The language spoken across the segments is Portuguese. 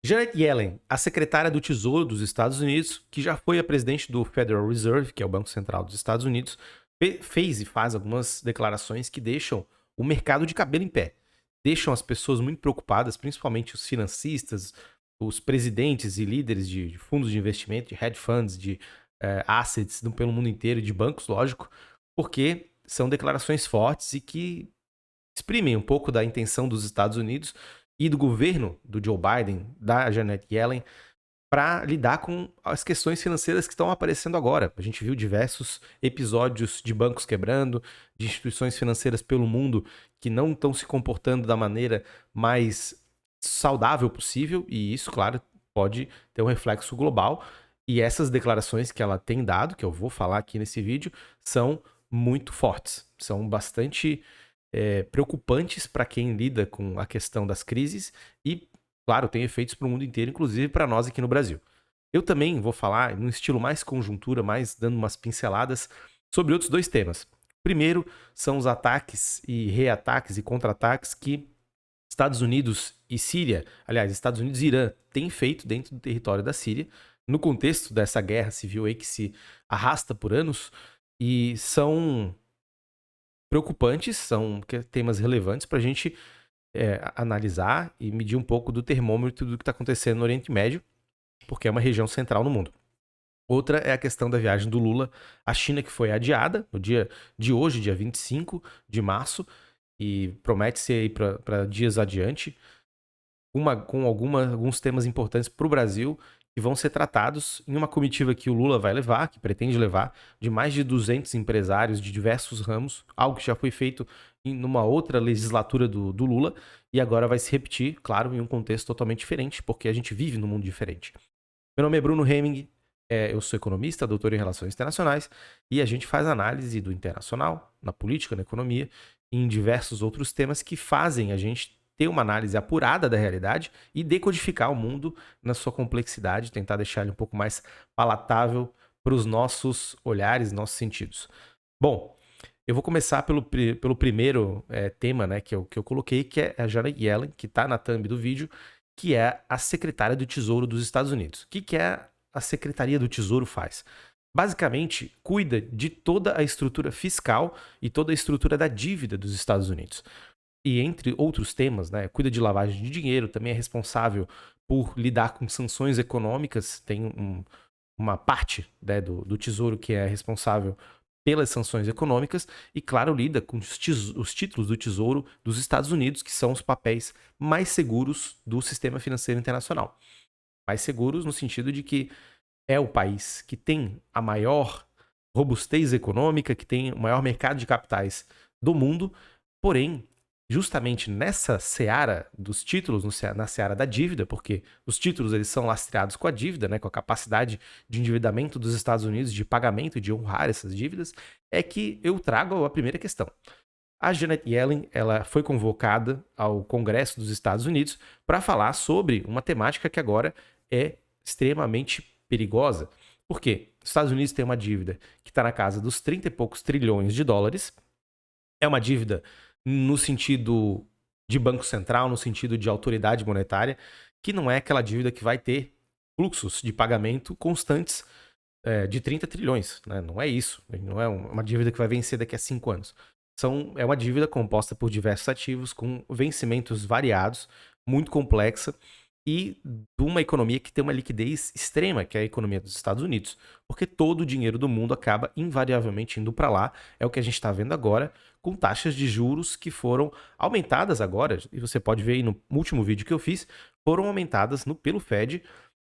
Janet Yellen, a secretária do Tesouro dos Estados Unidos, que já foi a presidente do Federal Reserve, que é o Banco Central dos Estados Unidos, fez e faz algumas declarações que deixam o mercado de cabelo em pé. Deixam as pessoas muito preocupadas, principalmente os financistas, os presidentes e líderes de fundos de investimento, de hedge funds, de assets pelo mundo inteiro, de bancos, lógico, porque são declarações fortes e que exprimem um pouco da intenção dos Estados Unidos e do governo do Joe Biden, da Janet Yellen, para lidar com as questões financeiras que estão aparecendo agora. A gente viu diversos episódios de bancos quebrando, de instituições financeiras pelo mundo que não estão se comportando da maneira mais saudável possível, e isso, claro, pode ter um reflexo global. E essas declarações que ela tem dado, que eu vou falar aqui nesse vídeo, são muito fortes, são bastante preocupantes para quem lida com a questão das crises e, claro, tem efeitos para o mundo inteiro, inclusive para nós aqui no Brasil. Eu também vou falar num estilo mais conjuntura, mais dando umas pinceladas sobre outros dois temas. Primeiro são os ataques e reataques e contra-ataques que Estados Unidos e Síria, aliás, Estados Unidos e Irã têm feito dentro do território da Síria, no contexto dessa guerra civil aí que se arrasta por anos, e são preocupantes, são temas relevantes para a gente analisar e medir um pouco do termômetro do que está acontecendo no Oriente Médio, porque é uma região central no mundo. Outra é a questão da viagem do Lula à China, que foi adiada no dia de hoje, dia 25 de março, e promete ser aí para dias adiante, com alguns temas importantes para o Brasil que vão ser tratados em uma comitiva que o Lula vai levar, que pretende levar, de mais de 200 empresários de diversos ramos, algo que já foi feito numa outra legislatura do Lula, e agora vai se repetir, claro, em um contexto totalmente diferente, porque a gente vive num mundo diferente. Meu nome é Bruno Hemming, eu sou economista, doutor em Relações Internacionais, e a gente faz análise do internacional, na política, na economia, e em diversos outros temas que fazem a gente ter uma análise apurada da realidade e decodificar o mundo na sua complexidade, tentar deixar ele um pouco mais palatável para os nossos olhares, nossos sentidos. Bom, eu vou começar pelo primeiro tema, né, que eu coloquei, que é a Janet Yellen, que está na thumb do vídeo, que é a secretária do Tesouro dos Estados Unidos. O que a Secretaria do Tesouro faz? Basicamente, cuida de toda a estrutura fiscal e toda a estrutura da dívida dos Estados Unidos. E entre outros temas, né, cuida de lavagem de dinheiro, também é responsável por lidar com sanções econômicas, tem uma parte, né, do Tesouro que é responsável pelas sanções econômicas e, claro, lida com os títulos do Tesouro dos Estados Unidos, que são os papéis mais seguros do sistema financeiro internacional. Mais seguros no sentido de que é o país que tem a maior robustez econômica, que tem o maior mercado de capitais do mundo, porém, justamente nessa seara dos títulos, na seara da dívida, porque os títulos eles são lastreados com a dívida, né, com a capacidade de endividamento dos Estados Unidos, de pagamento e de honrar essas dívidas, é que eu trago a primeira questão. A Janet Yellen ela foi convocada ao Congresso dos Estados Unidos para falar sobre uma temática que agora é extremamente perigosa. Por quê? Os Estados Unidos têm uma dívida que está na casa dos 30 e poucos trilhões de dólares. É uma dívida no sentido de Banco Central, no sentido de autoridade monetária, que não é aquela dívida que vai ter fluxos de pagamento constantes de 30 trilhões. Né? Não é isso. Não é uma dívida que vai vencer daqui a 5 anos. É uma dívida composta por diversos ativos, com vencimentos variados, muito complexa, e de uma economia que tem uma liquidez extrema, que é a economia dos Estados Unidos. Porque todo o dinheiro do mundo acaba invariavelmente indo para lá. É o que a gente está vendo agora, com taxas de juros que foram aumentadas agora, e você pode ver aí no último vídeo que eu fiz, foram aumentadas pelo Fed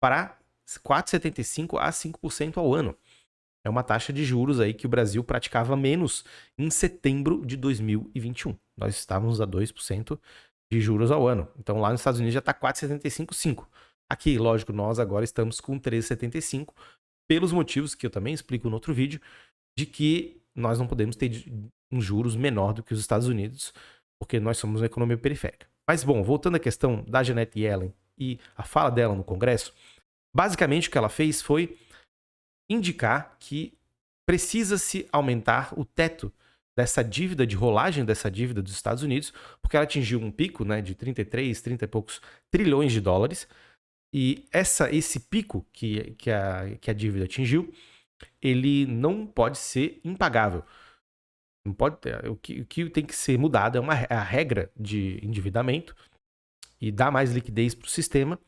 para 4,75% a 5% ao ano. É uma taxa de juros aí que o Brasil praticava menos em setembro de 2021. Nós estávamos a 2% de juros ao ano. Então lá nos Estados Unidos já está 4,75,5%. Aqui, lógico, nós agora estamos com 13,75%, pelos motivos que eu também explico no outro vídeo, de que nós não podemos ter um juros menor do que os Estados Unidos, porque nós somos uma economia periférica. Mas, bom, voltando à questão da Janet Yellen e a fala dela no Congresso, basicamente o que ela fez foi indicar que precisa-se aumentar o teto dessa dívida, de rolagem dessa dívida dos Estados Unidos, porque ela atingiu um pico, né, de 33, 30 e poucos trilhões de dólares, E esse pico que a dívida atingiu, ele não pode ser impagável. Não pode o que tem que ser mudado é a regra de endividamento e dar mais liquidez para o sistema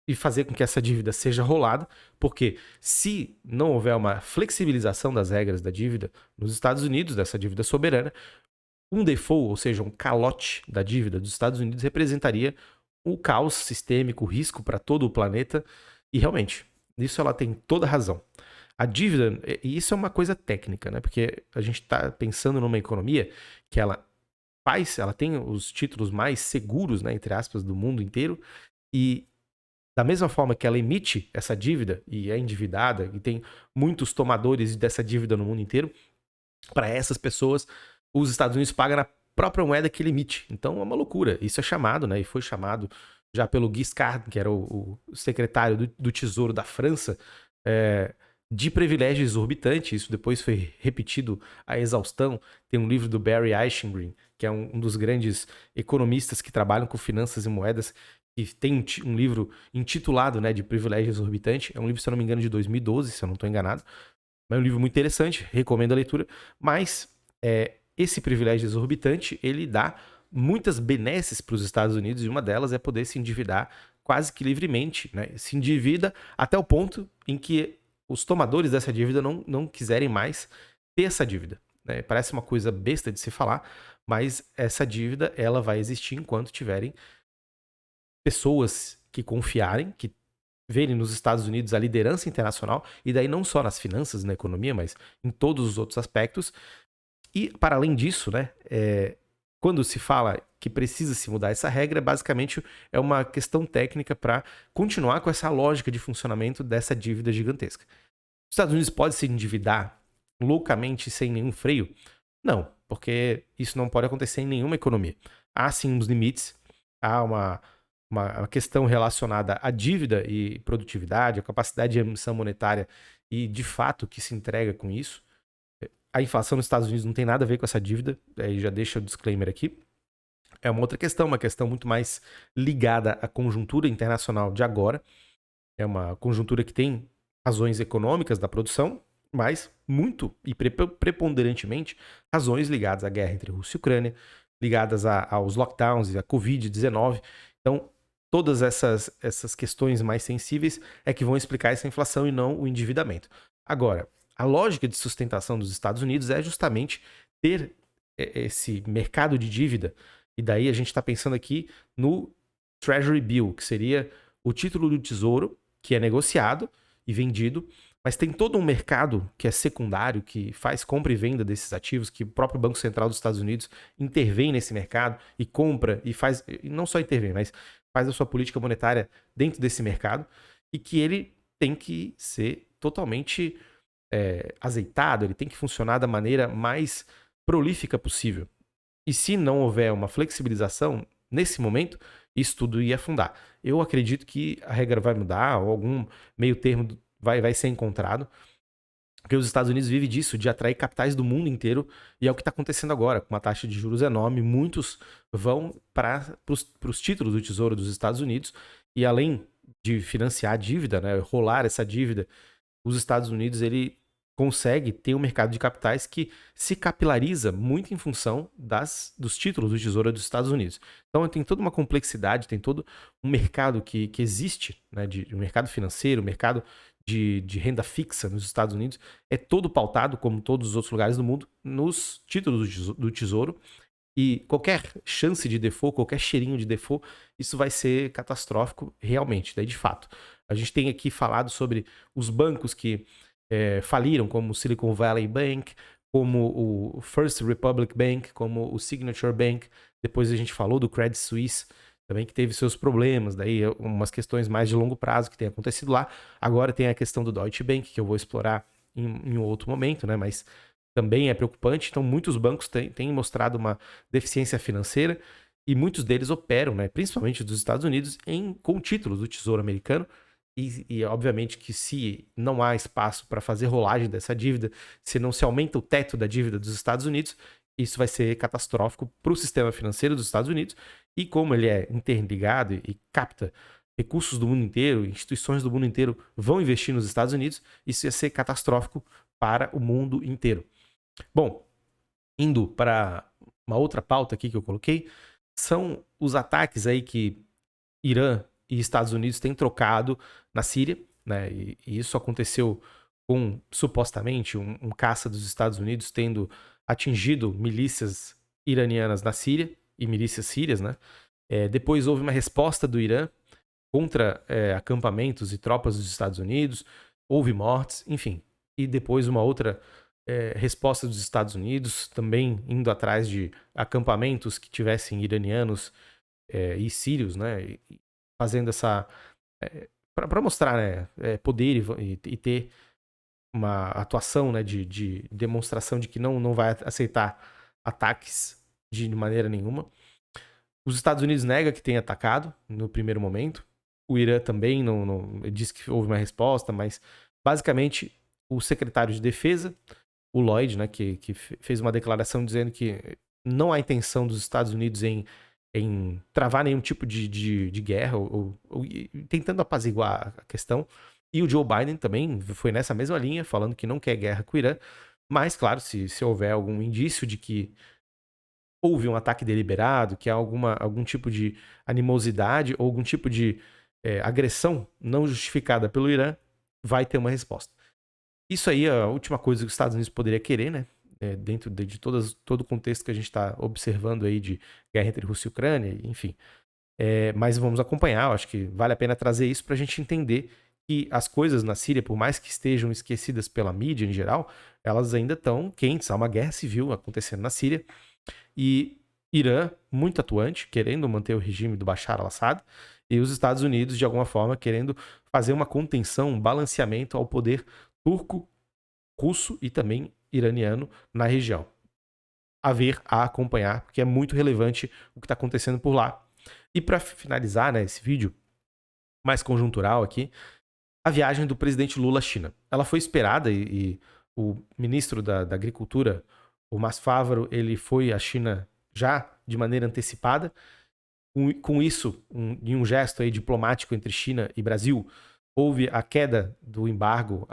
e fazer com que essa dívida seja rolada, porque se não houver uma flexibilização das regras da dívida nos Estados Unidos, dessa dívida soberana, um default, ou seja, um calote da dívida dos Estados Unidos representaria o caos sistêmico, o risco para todo o planeta, e realmente, nisso ela tem toda a razão. A dívida, e isso é uma coisa técnica, né? Porque a gente está pensando numa economia que ela tem os títulos mais seguros, né, entre aspas, do mundo inteiro, e da mesma forma que ela emite essa dívida e é endividada, e tem muitos tomadores dessa dívida no mundo inteiro, para essas pessoas, os Estados Unidos pagam na própria moeda que ele emite. Então é uma loucura. Isso é chamado, né? E foi chamado já pelo Giscard, que era o secretário do Tesouro da França, de privilégio exorbitante. Isso depois foi repetido à exaustão. Tem um livro do Barry Eichengreen, que é um dos grandes economistas que trabalham com finanças e moedas, que tem um livro intitulado, né, de privilégio exorbitante. É um livro, se eu não me engano, de 2012, se eu não estou enganado. É um livro muito interessante, recomendo a leitura. Mas esse privilégio exorbitante, ele dá muitas benesses para os Estados Unidos, e uma delas é poder se endividar quase que livremente, né? Se endivida até o ponto em que os tomadores dessa dívida não quiserem mais ter essa dívida, né? Parece uma coisa besta de se falar, mas essa dívida ela vai existir enquanto tiverem pessoas que confiarem, que verem nos Estados Unidos a liderança internacional, e daí não só nas finanças, na economia, mas em todos os outros aspectos. E, para além disso, né, quando se fala que precisa se mudar essa regra, basicamente é uma questão técnica para continuar com essa lógica de funcionamento dessa dívida gigantesca. Os Estados Unidos podem se endividar loucamente sem nenhum freio? Não, porque isso não pode acontecer em nenhuma economia. Há sim uns limites, há uma questão relacionada à dívida e produtividade, a capacidade de emissão monetária e, de fato, que se entrega com isso. A inflação nos Estados Unidos não tem nada a ver com essa dívida, aí já deixa o disclaimer aqui. É uma outra questão, uma questão muito mais ligada à conjuntura internacional de agora. É uma conjuntura que tem razões econômicas da produção, mas muito e preponderantemente razões ligadas à guerra entre Rússia e Ucrânia, ligadas aos lockdowns e à Covid-19. Então, todas essas questões mais sensíveis é que vão explicar essa inflação e não o endividamento. Agora, a lógica de sustentação dos Estados Unidos é justamente ter esse mercado de dívida, e daí a gente está pensando aqui no Treasury Bill, que seria o título do tesouro, que é negociado e vendido, mas tem todo um mercado que é secundário, que faz compra e venda desses ativos, que o próprio Banco Central dos Estados Unidos intervém nesse mercado e compra e faz, e não só intervém, mas faz a sua política monetária dentro desse mercado, e que ele tem que ser totalmente azeitado, ele tem que funcionar da maneira mais prolífica possível. E se não houver uma flexibilização, nesse momento, isso tudo ia afundar. Eu acredito que a regra vai mudar, ou algum meio termo vai ser encontrado, porque os Estados Unidos vivem disso, de atrair capitais do mundo inteiro, e é o que está acontecendo agora, com uma taxa de juros enorme. Muitos vão para os títulos do Tesouro dos Estados Unidos, e além de financiar a dívida, né, rolar essa dívida, os Estados Unidos ele consegue ter um mercado de capitais que se capilariza muito em função dos títulos do Tesouro dos Estados Unidos. Então tem toda uma complexidade, tem todo um mercado que existe, né, um mercado financeiro, um mercado de renda fixa nos Estados Unidos, é todo pautado, como todos os outros lugares do mundo, nos títulos do Tesouro. E qualquer chance de default, qualquer cheirinho de default, isso vai ser catastrófico realmente, daí de fato. A gente tem aqui falado sobre os bancos que faliram, como o Silicon Valley Bank, como o First Republic Bank, como o Signature Bank. Depois a gente falou do Credit Suisse, também, que teve seus problemas, daí umas questões mais de longo prazo que tem acontecido lá. Agora tem a questão do Deutsche Bank, que eu vou explorar em outro momento, né? Mas também é preocupante. Então, muitos bancos têm mostrado uma deficiência financeira, e muitos deles operam, né, principalmente dos Estados Unidos, com títulos do Tesouro Americano. E obviamente que se não há espaço para fazer rolagem dessa dívida, se não se aumenta o teto da dívida dos Estados Unidos, isso vai ser catastrófico para o sistema financeiro dos Estados Unidos. E como ele é interligado e capta recursos do mundo inteiro, instituições do mundo inteiro vão investir nos Estados Unidos, isso ia ser catastrófico para o mundo inteiro. Bom, indo para uma outra pauta aqui que eu coloquei, são os ataques aí que Irã e Estados Unidos têm trocado na Síria, né? E isso aconteceu com, supostamente, um caça dos Estados Unidos tendo atingido milícias iranianas na Síria e milícias sírias, né? Depois houve uma resposta do Irã contra acampamentos e tropas dos Estados Unidos, houve mortes, enfim. E depois uma outra resposta dos Estados Unidos, também indo atrás de acampamentos que tivessem iranianos e sírios, né? Fazendo essa. Para mostrar, né, poder e ter uma atuação, né, de demonstração de que não vai aceitar ataques de maneira nenhuma. Os Estados Unidos nega que tenha atacado no primeiro momento. O Irã também não disse que houve uma resposta, mas basicamente o secretário de Defesa, o Lloyd, né, que fez uma declaração dizendo que não há intenção dos Estados Unidos em travar nenhum tipo de guerra ou tentando apaziguar a questão. E o Joe Biden também foi nessa mesma linha, falando que não quer guerra com o Irã. Mas, claro, se houver algum indício de que houve um ataque deliberado, que há algum tipo de animosidade ou algum tipo de agressão não justificada pelo Irã, vai ter uma resposta. Isso aí é a última coisa que os Estados Unidos poderia querer, né? Dentro de todo o contexto que a gente está observando aí de guerra entre Rússia e Ucrânia, enfim. Mas vamos acompanhar, eu acho que vale a pena trazer isso para a gente entender que as coisas na Síria, por mais que estejam esquecidas pela mídia em geral, elas ainda estão quentes. Há uma guerra civil acontecendo na Síria e Irã, muito atuante, querendo manter o regime do Bashar al-Assad, e os Estados Unidos, de alguma forma, querendo fazer uma contenção, um balanceamento ao poder turco, russo e também iraniano na região. A ver, a acompanhar, porque é muito relevante o que está acontecendo por lá. E para finalizar, né, esse vídeo mais conjuntural aqui, a viagem do presidente Lula à China. Ela foi esperada e o ministro da Agricultura, o Mas Fávaro, ele foi à China já de maneira antecipada. Com isso, em um gesto aí diplomático entre China e Brasil, houve a queda do embargo,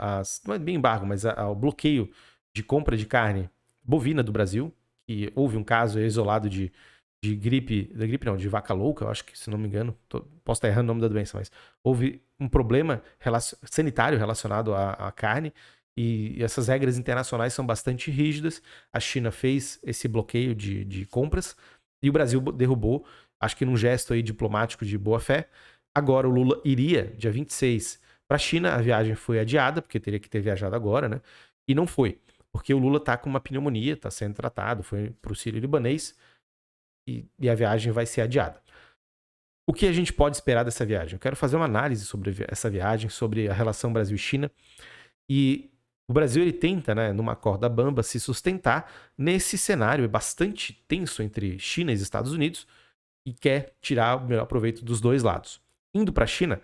não é bem embargo, mas o bloqueio de compra de carne bovina do Brasil, que houve um caso isolado de de vaca louca, eu acho que, se não me engano, posso estar errando o nome da doença, mas houve um problema sanitário relacionado à carne, e essas regras internacionais são bastante rígidas. A China fez esse bloqueio de compras e o Brasil derrubou, acho que num gesto aí diplomático de boa fé. Agora o Lula iria, dia 26, para a China, a viagem foi adiada, porque teria que ter viajado agora, né? E não foi, porque o Lula tá com uma pneumonia, tá sendo tratado, foi pro Sírio-Libanês, e a viagem vai ser adiada. O que a gente pode esperar dessa viagem? Eu quero fazer uma análise sobre essa viagem, sobre a relação Brasil e China. E o Brasil, ele tenta, né, numa corda bamba, se sustentar nesse cenário bastante tenso entre China e Estados Unidos e quer tirar o melhor proveito dos dois lados. Indo para a China,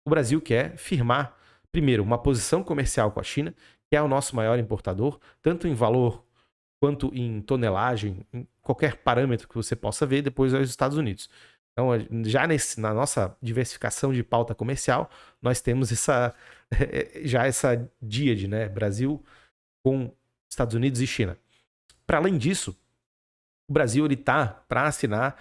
o Brasil quer firmar, primeiro, uma posição comercial com a China, que é o nosso maior importador, tanto em valor quanto em tonelagem, em qualquer parâmetro que você possa ver, depois aos Estados Unidos. Então, já na nossa diversificação de pauta comercial, nós temos já essa díade, né? Brasil com Estados Unidos e China. Para além disso, o Brasil está para assinar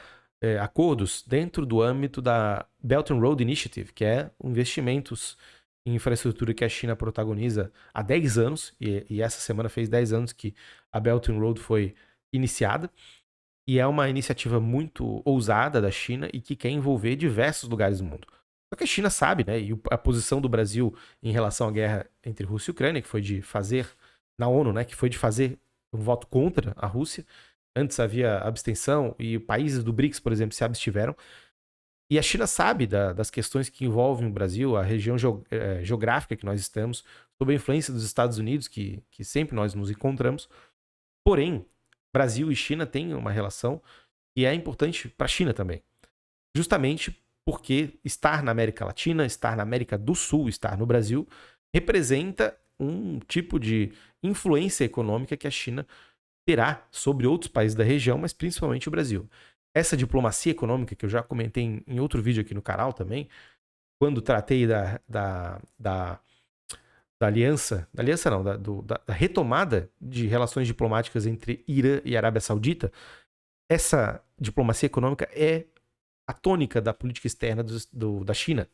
acordos dentro do âmbito da Belt and Road Initiative, que é investimentos em infraestrutura que a China protagoniza há 10 anos, e essa semana fez 10 anos que a Belt and Road foi iniciada, e é uma iniciativa muito ousada da China e que quer envolver diversos lugares do mundo. Só que a China sabe, né, e a posição do Brasil em relação à guerra entre Rússia e Ucrânia, que foi de fazer, na ONU, né, que foi de fazer um voto contra a Rússia. Antes havia abstenção e países do BRICS, por exemplo, se abstiveram. E a China sabe das questões que envolvem o Brasil, a região geográfica que nós estamos, sob a influência dos Estados Unidos, que sempre nós nos encontramos. Porém, Brasil e China têm uma relação que é importante para a China também. Justamente porque estar na América Latina, estar na América do Sul, estar no Brasil, representa um tipo de influência econômica que a China terá sobre outros países da região, mas principalmente o Brasil. Essa diplomacia econômica, que eu já comentei em outro vídeo aqui no canal também, quando tratei da aliança não, da retomada de relações diplomáticas entre Irã e Arábia Saudita, essa diplomacia econômica é a tônica da política externa da China.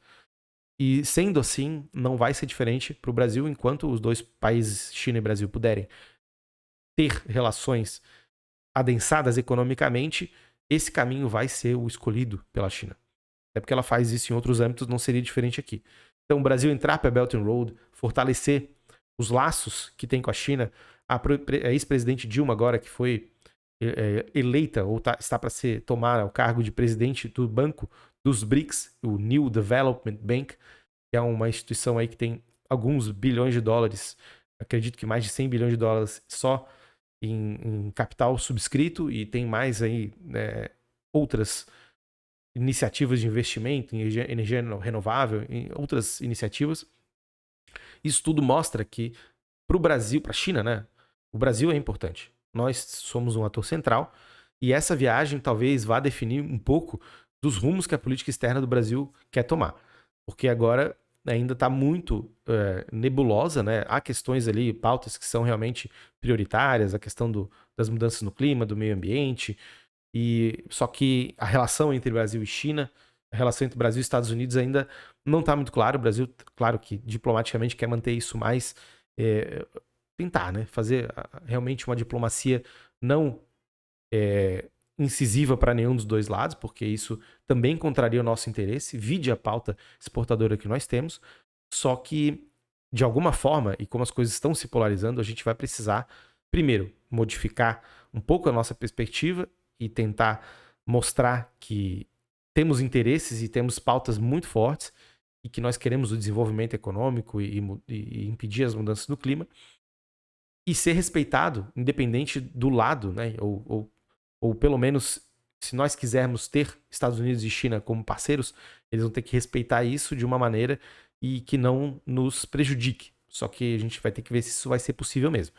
E sendo assim, não vai ser diferente para o Brasil enquanto os dois países, China e Brasil, puderem ter relações adensadas economicamente, esse caminho vai ser o escolhido pela China. Até porque ela faz isso em outros âmbitos, não seria diferente aqui. Então, o Brasil entrar para a Belt and Road, fortalecer os laços que tem com a China. A ex-presidente Dilma agora, que foi eleita ou está para tomar o cargo de presidente do Banco dos BRICS, o New Development Bank, que é uma instituição aí que tem alguns bilhões de dólares, acredito que mais de 100 bilhões de dólares só em capital subscrito, e tem mais aí, né, outras iniciativas de investimento em energia renovável, em outras iniciativas. Isso tudo mostra que para o Brasil, para a China, né, o Brasil é importante. Nós somos um ator central e essa viagem talvez vá definir um pouco dos rumos que a política externa do Brasil quer tomar. Porque agora ainda está muito nebulosa, né? Há questões ali, pautas que são realmente prioritárias, a questão das mudanças no clima, do meio ambiente, e só que a relação entre Brasil e China, a relação entre Brasil e Estados Unidos ainda não está muito claro. O Brasil, claro que diplomaticamente quer manter isso mais, tentar, né, fazer realmente uma diplomacia não incisiva para nenhum dos dois lados, porque isso também contraria o nosso interesse, vide a pauta exportadora que nós temos. Só que, de alguma forma, e como as coisas estão se polarizando, a gente vai precisar, primeiro, modificar um pouco a nossa perspectiva e tentar mostrar que temos interesses e temos pautas muito fortes e que nós queremos o desenvolvimento econômico e impedir as mudanças do clima, e ser respeitado, independente do lado, né? Ou pelo menos, se nós quisermos ter Estados Unidos e China como parceiros, eles vão ter que respeitar isso de uma maneira e que não nos prejudique. Só que a gente vai ter que ver se isso vai ser possível mesmo.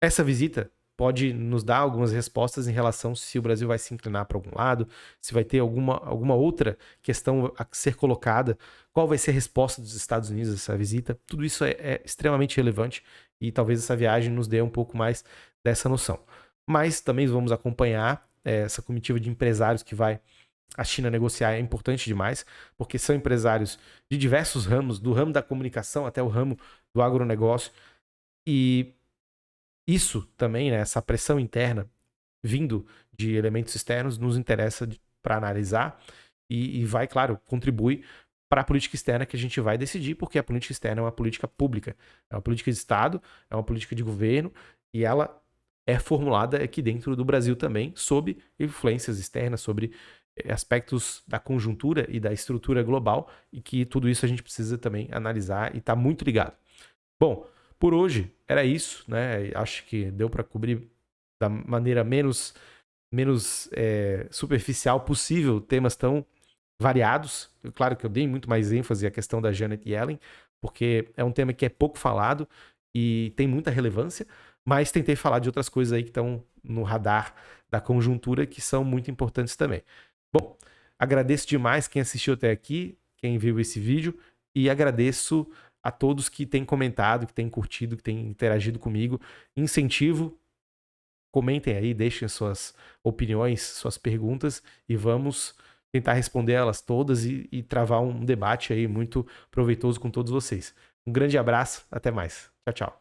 Essa visita pode nos dar algumas respostas em relação se o Brasil vai se inclinar para algum lado, se vai ter alguma outra questão a ser colocada, qual vai ser a resposta dos Estados Unidos a essa visita. Tudo isso é extremamente relevante e talvez essa viagem nos dê um pouco mais dessa noção. Mas também vamos acompanhar essa comitiva de empresários que vai a China negociar. É importante demais, porque são empresários de diversos ramos, do ramo da comunicação até o ramo do agronegócio, e isso também, né, essa pressão interna vindo de elementos externos, nos interessa para analisar e vai, claro, contribuir para a política externa que a gente vai decidir, porque a política externa é uma política pública, é uma política de Estado, é uma política de governo, e ela é formulada aqui dentro do Brasil também, sob influências externas, sobre aspectos da conjuntura e da estrutura global, e que tudo isso a gente precisa também analisar e estar muito ligado. Bom, por hoje era isso, né? Acho que deu para cobrir da maneira menos superficial possível temas tão variados. Claro que eu dei muito mais ênfase à questão da Janet Yellen, porque é um tema que é pouco falado e tem muita relevância, mas tentei falar de outras coisas aí que estão no radar da conjuntura, que são muito importantes também. Bom, agradeço demais quem assistiu até aqui, quem viu esse vídeo, e agradeço a todos que têm comentado, que têm curtido, que têm interagido comigo. Incentivo, comentem aí, deixem suas opiniões, suas perguntas, e vamos tentar responder elas todas e travar um debate aí muito proveitoso com todos vocês. Um grande abraço, até mais. Tchau, tchau.